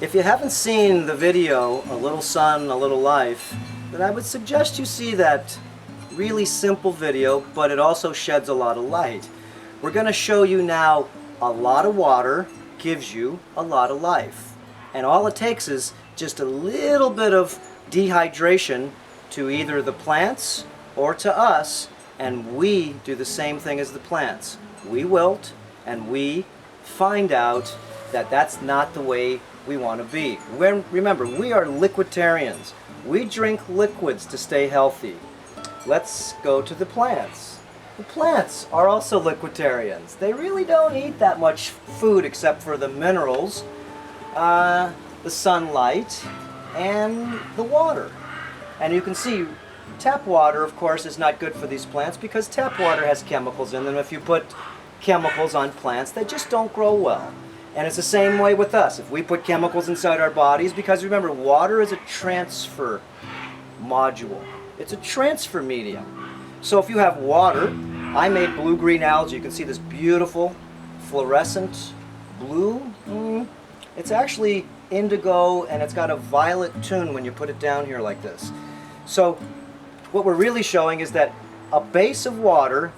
If you haven't seen the video, A Little Sun, A Little Life, then I would suggest you see that really simple video, but it also sheds a lot of light. We're going to show you now a lot of water gives you a lot of life. And all it takes is just a little bit of dehydration to either the plants or to us, and we do the same thing as the plants. We wilt and we find out that that's not the way we want to be. Remember, we are liquiditarians. We drink liquids to stay healthy. Let's go to the plants. The plants are also liquiditarians. They really don't eat that much food except for the minerals, the sunlight, and the water. And you can see tap water, of course, is not good for these plants because tap water has chemicals in them. If you put chemicals on plants, they just don't grow well. And it's the same way with us. If we put chemicals inside our bodies, because remember, water is a transfer module. It's a transfer medium. So if you have water, I made blue-green algae. You can see this beautiful fluorescent blue. It's actually indigo, and it's got a violet tone when you put it down here like this. So what we're really showing is that a base of water,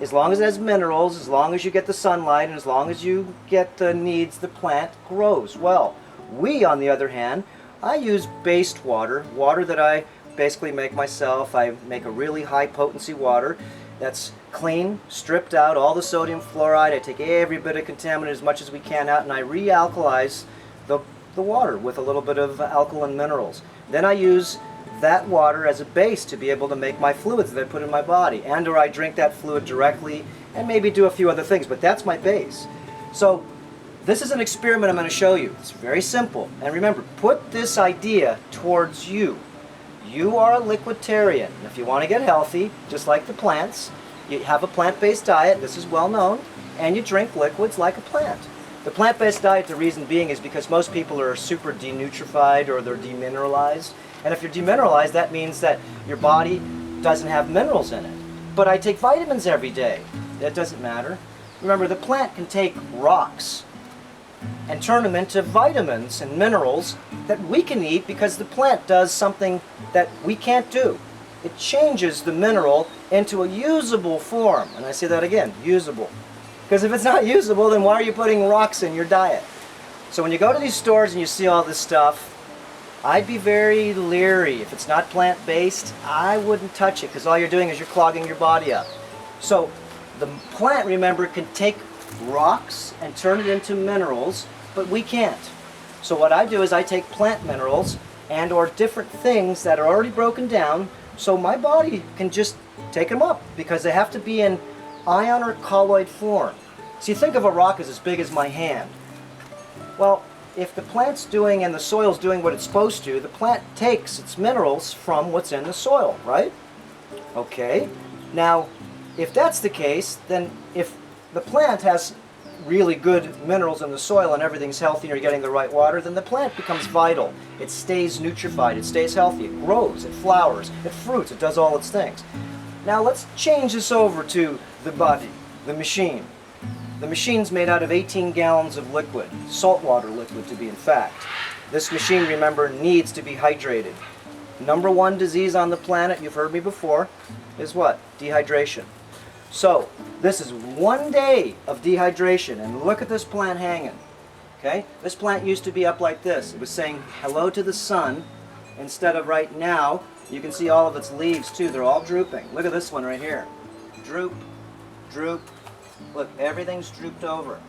as long as it has minerals, as long as you get the sunlight, and as long as you get the needs, the plant grows well. We, on the other hand, I use based water that I basically make myself. I make a really high potency water that's clean, stripped out, all the sodium fluoride. I take every bit of contaminant as much as we can out, and I realkalize the water with a little bit of alkaline minerals. Then I use that water as a base to be able to make my fluids that I put in my body, and or I drink that fluid directly and maybe do a few other things, but that's my base. So this is an experiment I'm going to show you. It's very simple, and remember, put this idea towards you. You are a liquiditarian. If you want to get healthy, just like the plants, you have a plant-based diet, this is well known, and you drink liquids like a plant. The plant-based diet, the reason being, is because most people are super denutrified or they're demineralized. And if you're demineralized, that means that your body doesn't have minerals in it. But I take vitamins every day. That doesn't matter. Remember, the plant can take rocks and turn them into vitamins and minerals that we can eat because the plant does something that we can't do. It changes the mineral into a usable form. And I say that again, usable. Because if it's not usable, then why are you putting rocks in your diet? So when you go to these stores and you see all this stuff, I'd be very leery. If it's not plant-based, I wouldn't touch it because all you're doing is you're clogging your body up. So the plant, remember, can take rocks and turn it into minerals, but we can't. So what I do is I take plant minerals and or different things that are already broken down so my body can just take them up because they have to be in ion or colloid form. So you think of a rock as big as my hand. Well, if the plant's doing and the soil's doing what it's supposed to, the plant takes its minerals from what's in the soil, right? Okay. Now, if that's the case, then if the plant has really good minerals in the soil and everything's healthy and you're getting the right water, then the plant becomes vital. It stays nutrified, it stays healthy, it grows, it flowers, it fruits, it does all its things. Now let's change this over to the body, the machine. The machine's made out of 18 gallons of liquid, saltwater liquid to be in fact. This machine, remember, needs to be hydrated. Number one disease on the planet, you've heard me before, is what? Dehydration. So, this is 1 day of dehydration, and look at this plant hanging. Okay? This plant used to be up like this. It was saying hello to the sun, instead of right now, you can see all of its leaves too, they're all drooping. Look at this one right here. Droop, droop. Look, everything's drooped over.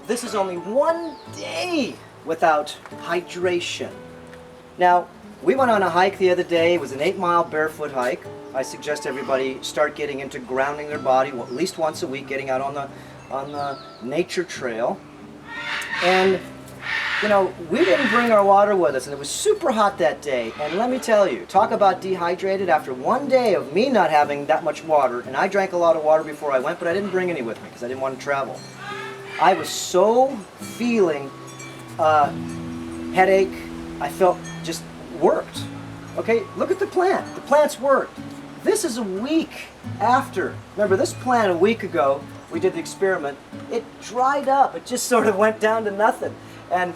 This is only 1 day without hydration. Now, we went on a hike the other day. It was an 8-mile barefoot hike. I suggest everybody start getting into grounding their body at least once a week, getting out on the nature trail. And you know, we didn't bring our water with us, and it was super hot that day. And let me tell you, talk about dehydrated. After 1 day of me not having that much water, and I drank a lot of water before I went, but I didn't bring any with me because I didn't want to travel. I was so feeling headache. I felt just worked. Okay, look at the plant. The plant's worked. This is a week after. Remember, this plant a week ago, we did the experiment, it dried up. It just sort of went down to nothing. And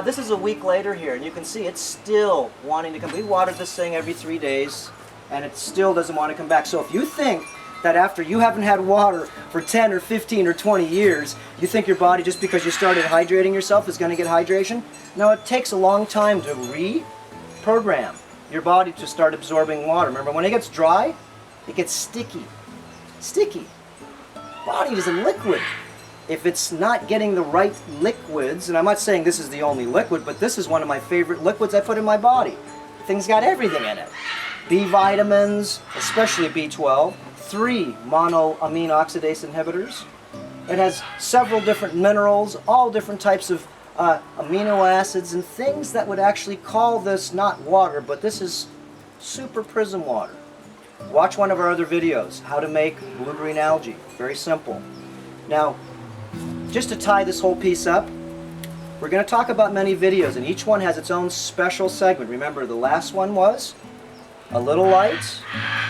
This is a week later here, and you can see it's still wanting to come. We watered this thing every 3 days, and it still doesn't want to come back. So if you think that after you haven't had water for 10 or 15 or 20 years, you think your body, just because you started hydrating yourself, is going to get hydration? No, it takes a long time to reprogram your body to start absorbing water. Remember, when it gets dry, it gets sticky. Sticky. Body is a liquid. If it's not getting the right liquids, and I'm not saying this is the only liquid, but this is one of my favorite liquids I put in my body. Thing's got everything in it. B vitamins, especially B12, 3 monoamine oxidase inhibitors. It has several different minerals, all different types of amino acids and things that would actually call this not water, but this is super prism water. Watch one of our other videos, how to make blue-green algae. Very simple. Now, just to tie this whole piece up, we're going to talk about many videos, and each one has its own special segment. Remember, the last one was a little light,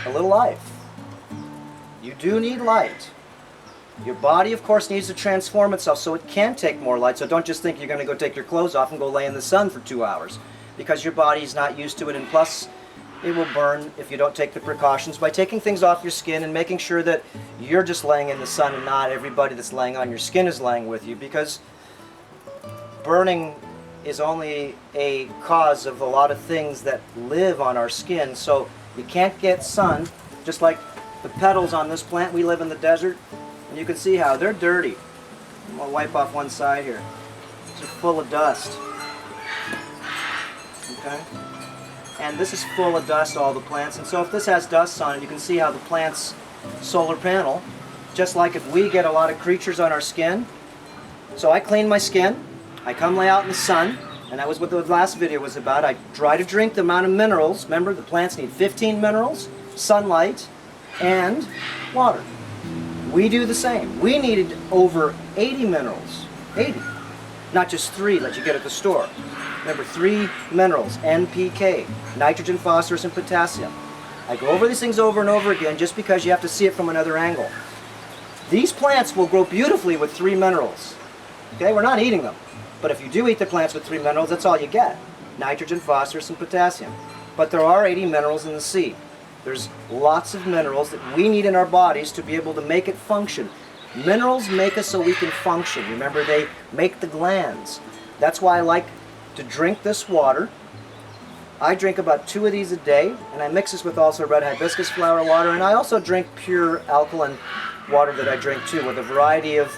a little life. You do need light. Your body, of course, needs to transform itself so it can take more light. So don't just think you're going to go take your clothes off and go lay in the sun for 2 hours, because your body's not used to it, and plus it will burn if you don't take the precautions by taking things off your skin and making sure that you're just laying in the sun and not everybody that's laying on your skin is laying with you, because burning is only a cause of a lot of things that live on our skin. So you can't get sun, just like the petals on this plant. We live in the desert, and you can see how they're dirty. I'm going to wipe off one side here. These are full of dust. Okay? And this is full of dust, all the plants. And so if this has dust on it, you can see how the plant's solar panel, just like if we get a lot of creatures on our skin. So I clean my skin, I come lay out in the sun, and that was what the last video was about. I try to drink the amount of minerals. Remember, the plants need 15 minerals, sunlight, and water. We do the same. We needed over 80 minerals. 80. Not just 3 that you get at the store. Remember, 3 minerals, NPK, nitrogen, phosphorus, and potassium. I go over these things over and over again just because you have to see it from another angle. These plants will grow beautifully with 3 minerals. Okay, we're not eating them. But if you do eat the plants with 3 minerals, that's all you get. Nitrogen, phosphorus, and potassium. But there are 80 minerals in the seed. There's lots of minerals that we need in our bodies to be able to make it function. Minerals make us so we can function. Remember, they make the glands. That's why I like to drink this water. I drink about 2 of these a day, and I mix this with also red hibiscus flower water, and I also drink pure alkaline water that I drink too, with a variety of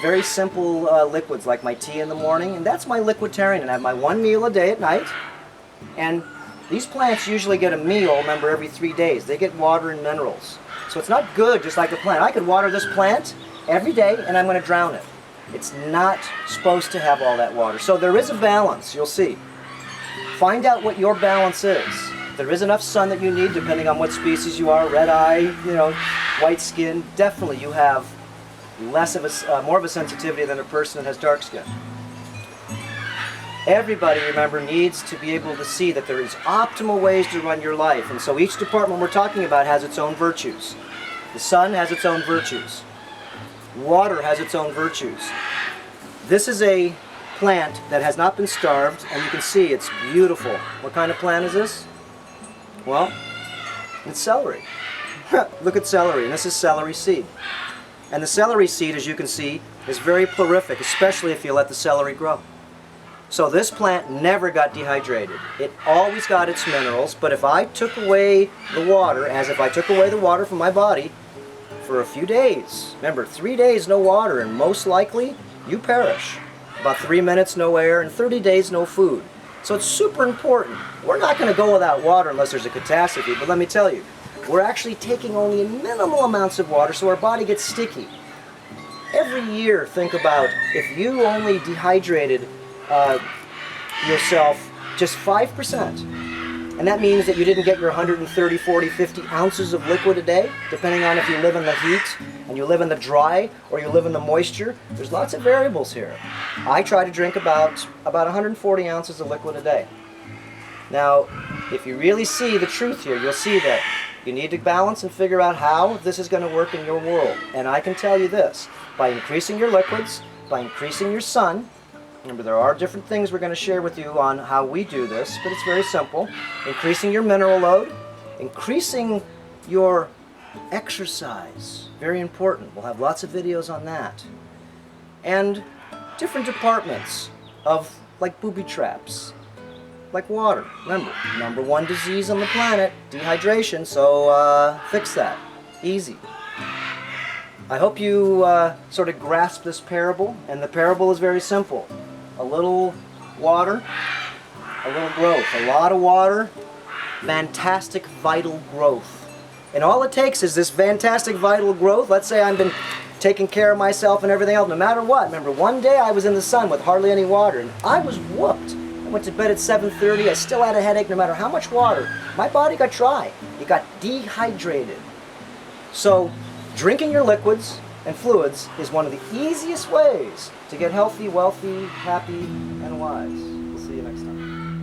very simple liquids, like my tea in the morning, and that's my liquiditarian. And I have my 1 meal a day at night, and these plants usually get a meal, remember, every 3 days. They get water and minerals. So it's not good just like a plant. I could water this plant every day, and I'm going to drown it. It's not supposed to have all that water. So there is a balance, you'll see. Find out what your balance is. There is enough sun that you need, depending on what species you are, red eye, white skin. Definitely you have less of a, more of a sensitivity than a person that has dark skin. Everybody, remember, needs to be able to see that there is optimal ways to run your life. And so each department we're talking about has its own virtues. The sun has its own virtues. Water has its own virtues. This is a plant that has not been starved, and you can see it's beautiful. What kind of plant is this? Well, it's celery. Look at celery, and this is celery seed. And the celery seed, as you can see, is very prolific, especially if you let the celery grow. So this plant never got dehydrated. It always got its minerals, but if I took away the water, as if I took away the water from my body for a few days, remember, 3 days no water, and most likely you perish. About 3 minutes no air, and 30 days no food. So it's super important. We're not going to go without water unless there's a catastrophe, but let me tell you, we're actually taking only minimal amounts of water so our body gets sticky. Every year, think about if you only dehydrated yourself just 5%, and that means that you didn't get your 130, 40, 50 ounces of liquid a day, depending on if you live in the heat and you live in the dry or you live in the moisture. There's lots of variables here. I try to drink about 140 ounces of liquid a day. Now, if you really see the truth here, you'll see that you need to balance and figure out how this is going to work in your world. And I can tell you this, by increasing your liquids, by increasing your sun, Remember, there are different things we're going to share with you on how we do this, but it's very simple. Increasing your mineral load, increasing your exercise, very important. We'll have lots of videos on that. And different departments of, like booby traps, like water. Remember, #1 disease on the planet, dehydration, so fix that. Easy. I hope you sort of grasp this parable, and the parable is very simple. A little water, a little growth. A lot of water, fantastic vital growth. And all it takes is this fantastic vital growth. Let's say I've been taking care of myself and everything else, no matter what. Remember, one day I was in the sun with hardly any water, and I was whooped. I went to bed at 7:30. I still had a headache no matter how much water. My body got dry. It got dehydrated. So, drinking your liquids and fluids is one of the easiest ways to get healthy, wealthy, happy, and wise. We'll see you next time.